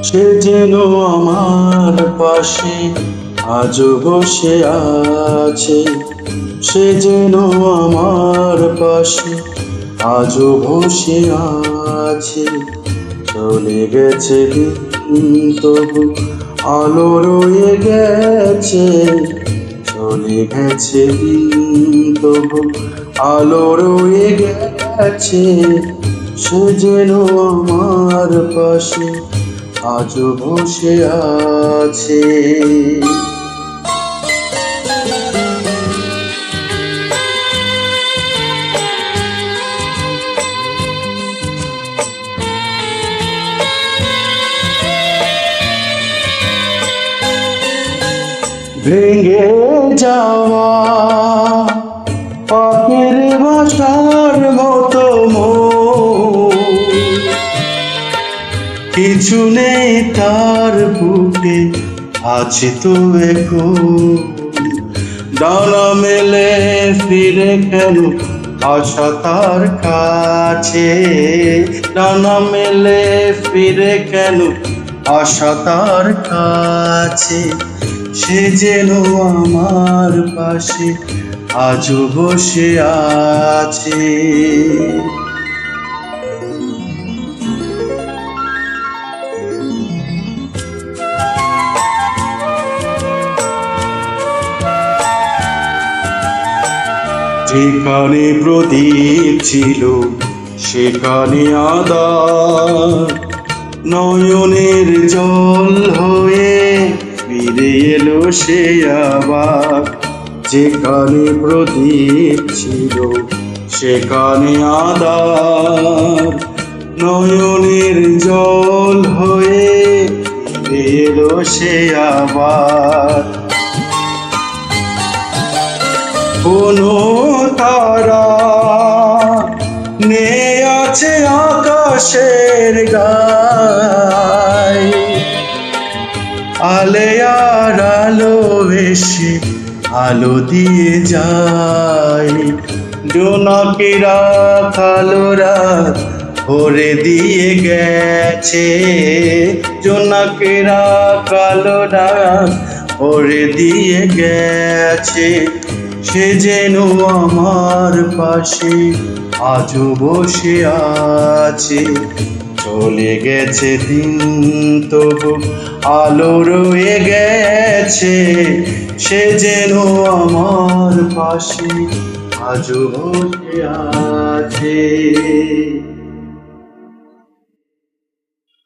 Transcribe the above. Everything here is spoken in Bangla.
সে যেন আমার পাশে আজও বসে আছে। সে যেন আমার পাশে আজও বসে আছে। চলে গেছে দিন তবু আলো রয়ে গেছে। চলে গেছে দিন তবু আলো রয়ে গেছে। সে যেন আমার পাশে আজও বসে আছে। ভেঙে যাওয়া পাখির বাসার মতো কিছু নেই তার বুকে, আছে তো এখন। ডানা মেলে ফিরে কেন আশা তার কাছে। ডানা মেলে ফিরে কেন আশা তার কাছে। সে যেন আমার পাশে আজও বসে আছে। যেখানে প্রদীপ ছিল সেখানে আঁধার। নয়নের জল হয়ে ফিরে এলো সে আবার। যেখানে প্রদীপ ছিল সেখানে আঁধার। নয়নের জল হয়ে ফিরে এলো সে আবার। কোনো তারা নেই আছে আকাশের গায়। আলে আর আলো এসে আলো দিয়ে যায়। জোনাকিরা কালো রাত ভরে দিয়ে গেছে। জোনাকিরা কালো রাত ভরে দিয়ে গেছে। সে যেন আমার পাশে আজও বসে আছে। চলে গেছে দিন তবু আলো রয়ে গেছে। সে যেন আমার পাশে আজও বসে আছে।